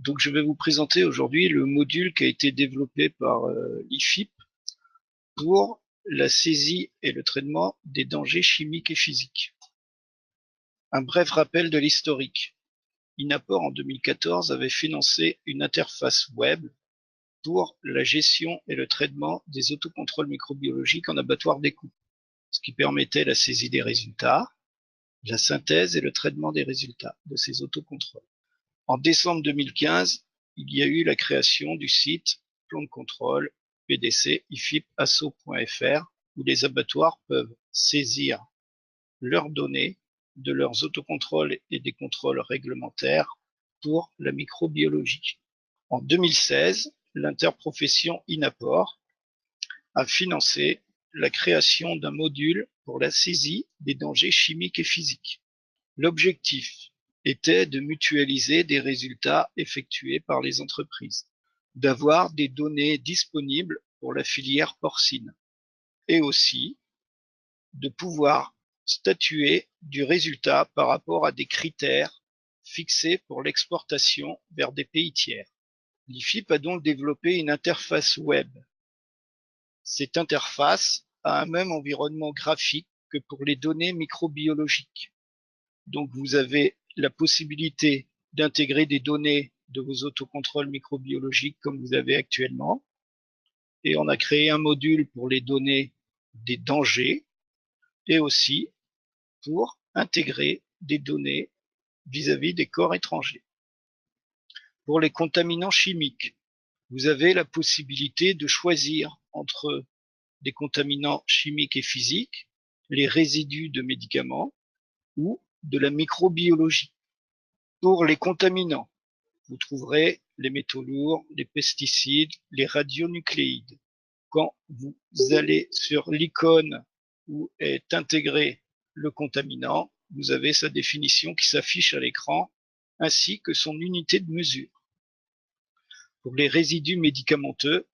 Donc, je vais vous présenter aujourd'hui le module qui a été développé par l'IFIP pour la saisie et le traitement des dangers chimiques et physiques. Un bref rappel de l'historique. Inapor, en 2014, avait financé une interface web pour la gestion et le traitement des autocontrôles microbiologiques en abattoir des coûts, ce qui permettait la saisie des résultats, la synthèse et le traitement des résultats de ces autocontrôles. En décembre 2015, il y a eu la création du site plan de contrôle PDC ifip-asso.fr où les abattoirs peuvent saisir leurs données de leurs autocontrôles et des contrôles réglementaires pour la microbiologie. En 2016, l'interprofession Inapor a financé la création d'un module pour la saisie des dangers chimiques et physiques. L'objectif était de mutualiser des résultats effectués par les entreprises, d'avoir des données disponibles pour la filière porcine et aussi de pouvoir statuer du résultat par rapport à des critères fixés pour l'exportation vers des pays tiers. L'IFIP a donc développé une interface web. Cette interface a un même environnement graphique que pour les données microbiologiques. Donc vous avez la possibilité d'intégrer des données de vos autocontrôles microbiologiques comme vous avez actuellement. Et on a créé un module pour les données des dangers et aussi pour intégrer des données vis-à-vis des corps étrangers. Pour les contaminants chimiques, vous avez la possibilité de choisir entre des contaminants chimiques et physiques, les résidus de médicaments ou de la microbiologie. Pour les contaminants, vous trouverez les métaux lourds, les pesticides, les radionucléides. Quand vous allez sur l'icône où est intégré le contaminant, vous avez sa définition qui s'affiche à l'écran, ainsi que son unité de mesure. Pour les résidus médicamenteux,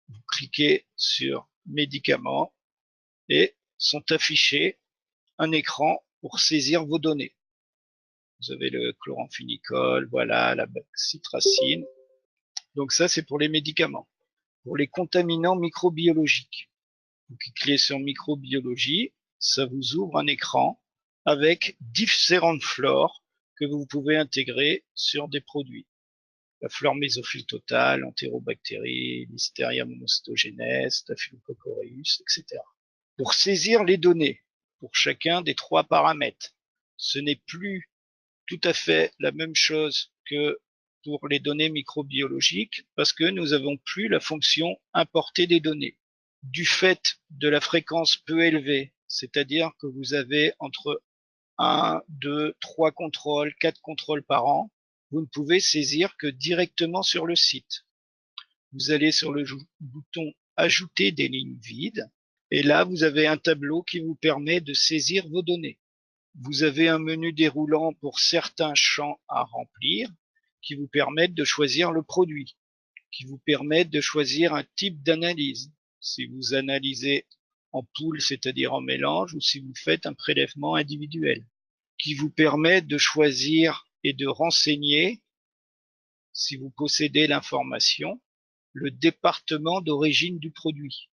vous cliquez sur médicaments et sont affichés un écran pour saisir vos données. Vous avez le chloramphénicol, voilà, la bacitracine. Donc ça, c'est pour les médicaments. Pour les contaminants microbiologiques, vous cliquez sur microbiologie, ça vous ouvre un écran avec différentes flores que vous pouvez intégrer sur des produits. La flore mésophile totale, entérobactéries, Listeria monocytogenes, Staphylococcus aureus, etc. Pour saisir les données, pour chacun des trois paramètres, ce n'est plus tout à fait la même chose que pour les données microbiologiques parce que nous n'avons plus la fonction importer des données. Du fait de la fréquence peu élevée, c'est-à-dire que vous avez entre 1, 2, 3 contrôles, 4 contrôles par an, vous ne pouvez saisir que directement sur le site. Vous allez sur le bouton ajouter des lignes vides et là vous avez un tableau qui vous permet de saisir vos données. Vous avez un menu déroulant pour certains champs à remplir qui vous permettent de choisir le produit, qui vous permettent de choisir un type d'analyse. Si vous analysez en pool, c'est-à-dire en mélange, ou si vous faites un prélèvement individuel, qui vous permet de choisir et de renseigner, si vous possédez l'information, le département d'origine du produit,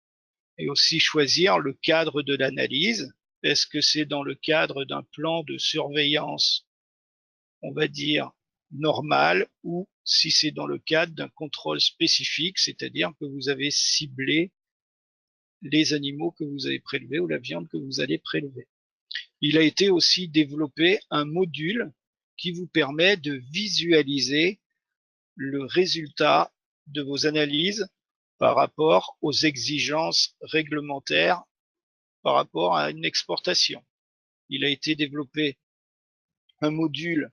et aussi choisir le cadre de l'analyse. Est-ce que c'est dans le cadre d'un plan de surveillance, on va dire, normal, ou si c'est dans le cadre d'un contrôle spécifique, c'est-à-dire que vous avez ciblé les animaux que vous avez prélevés ou la viande que vous allez prélever. Il a été aussi développé un module qui vous permet de visualiser le résultat de vos analyses par rapport aux exigences réglementaires par rapport à une exportation. Il a été développé un module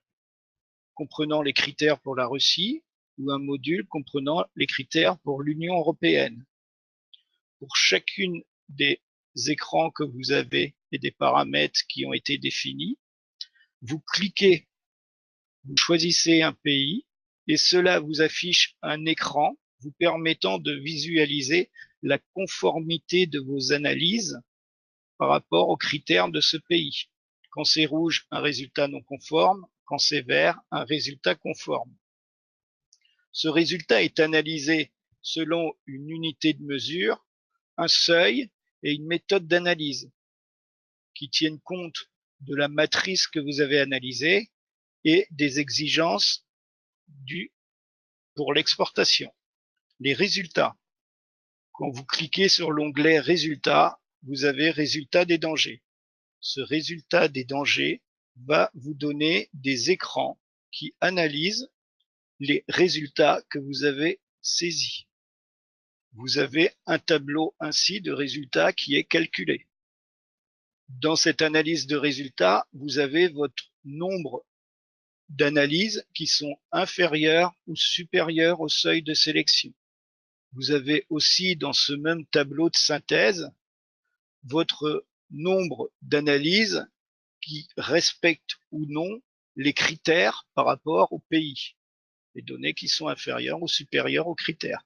comprenant les critères pour la Russie ou un module comprenant les critères pour l'Union européenne. Pour chacune des écrans que vous avez et des paramètres qui ont été définis, vous cliquez, vous choisissez un pays et cela vous affiche un écran vous permettant de visualiser la conformité de vos analyses par rapport aux critères de ce pays. Quand c'est rouge, un résultat non conforme. Quand c'est vert, un résultat conforme. Ce résultat est analysé selon une unité de mesure, un seuil et une méthode d'analyse qui tiennent compte de la matrice que vous avez analysée et des exigences pour l'exportation. Les résultats. Quand vous cliquez sur l'onglet Résultats, vous avez Résultats des dangers. Ce résultat des dangers va vous donner des écrans qui analysent les résultats que vous avez saisis. Vous avez un tableau ainsi de résultats qui est calculé. Dans cette analyse de résultats, vous avez votre nombre d'analyses qui sont inférieures ou supérieures au seuil de sélection. Vous avez aussi dans ce même tableau de synthèse votre nombre d'analyses qui respectent ou non les critères par rapport au pays, les données qui sont inférieures ou supérieures aux critères.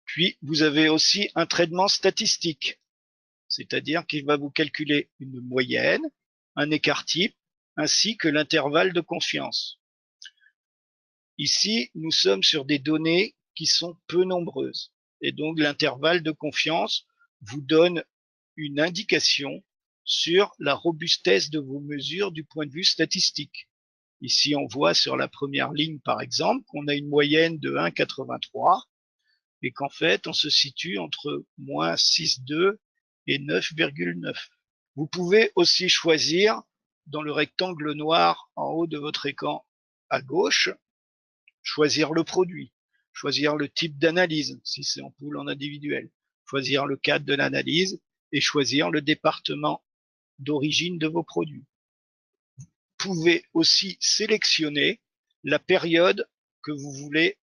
Puis, vous avez aussi un traitement statistique, c'est-à-dire qu'il va vous calculer une moyenne, un écart type, ainsi que l'intervalle de confiance. Ici, nous sommes sur des données qui sont peu nombreuses. Et donc, l'intervalle de confiance vous donne une indication sur la robustesse de vos mesures du point de vue statistique. Ici, on voit sur la première ligne, par exemple, qu'on a une moyenne de 1,83 et qu'en fait, on se situe entre moins 6,2 et 9,9. Vous pouvez aussi choisir dans le rectangle noir en haut de votre écran à gauche, choisir le produit, choisir le type d'analyse, si c'est en pool en individuel, choisir le cadre de l'analyse et choisir le département d'origine de vos produits. Vous pouvez aussi sélectionner la période que vous voulez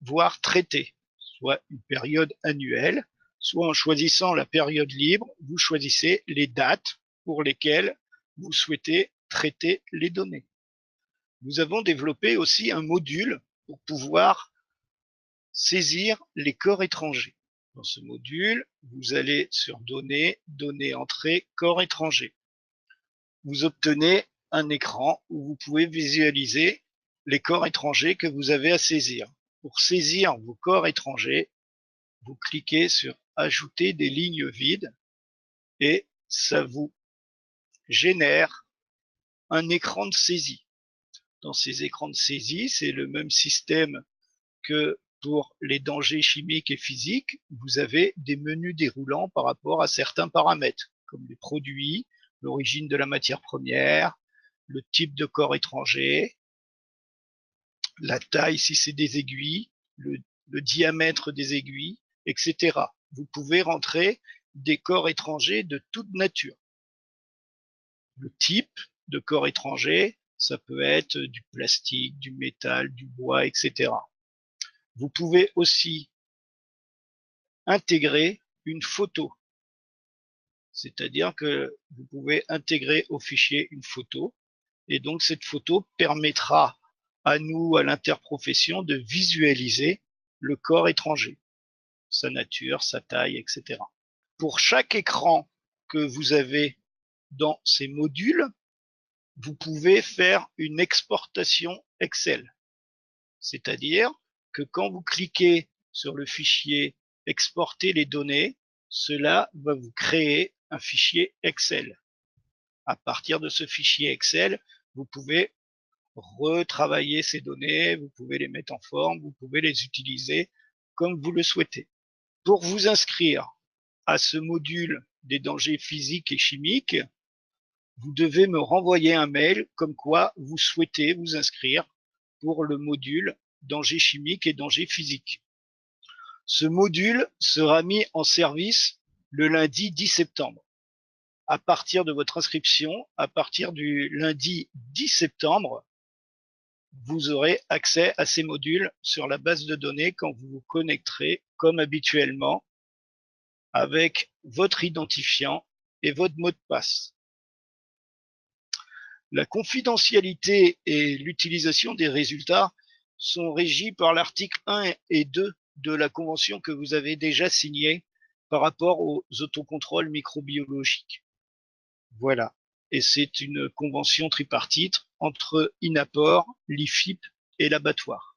voir traitée, soit une période annuelle, soit en choisissant la période libre, vous choisissez les dates pour lesquelles vous souhaitez traiter les données. Nous avons développé aussi un module pour pouvoir saisir les corps étrangers. Dans ce module, vous allez sur Données, Données entrées, corps étrangers. Vous obtenez un écran où vous pouvez visualiser les corps étrangers que vous avez à saisir. Pour saisir vos corps étrangers, vous cliquez sur Ajouter des lignes vides et ça vous génère un écran de saisie. Dans ces écrans de saisie, c'est le même système que pour les dangers chimiques et physiques. Vous avez des menus déroulants par rapport à certains paramètres, comme les produits, l'origine de la matière première, le type de corps étranger, la taille si c'est des aiguilles, le diamètre des aiguilles, etc. Vous pouvez rentrer des corps étrangers de toute nature. Le type de corps étranger, ça peut être du plastique, du métal, du bois, etc. Vous pouvez aussi intégrer une photo. C'est-à-dire que vous pouvez intégrer au fichier une photo et donc cette photo permettra à nous, à l'interprofession, de visualiser le corps étranger, sa nature, sa taille, etc. Pour chaque écran que vous avez dans ces modules, vous pouvez faire une exportation Excel. C'est-à-dire que quand vous cliquez sur le fichier Exporter les données, cela va vous créer un fichier Excel. À partir de ce fichier Excel, vous pouvez retravailler ces données, vous pouvez les mettre en forme, vous pouvez les utiliser comme vous le souhaitez. Pour vous inscrire à ce module des dangers physiques et chimiques, vous devez me renvoyer un mail comme quoi vous souhaitez vous inscrire pour le module dangers chimiques et dangers physiques. Ce module sera mis en service le lundi 10 septembre. À partir de votre inscription, à partir du lundi 10 septembre, vous aurez accès à ces modules sur la base de données quand vous vous connecterez comme habituellement avec votre identifiant et votre mot de passe. La confidentialité et l'utilisation des résultats sont régis par l'article 1 et 2 de la convention que vous avez déjà signée par rapport aux autocontrôles microbiologiques. Voilà. Et c'est une convention tripartite entre INAPOR, l'IFIP et l'abattoir.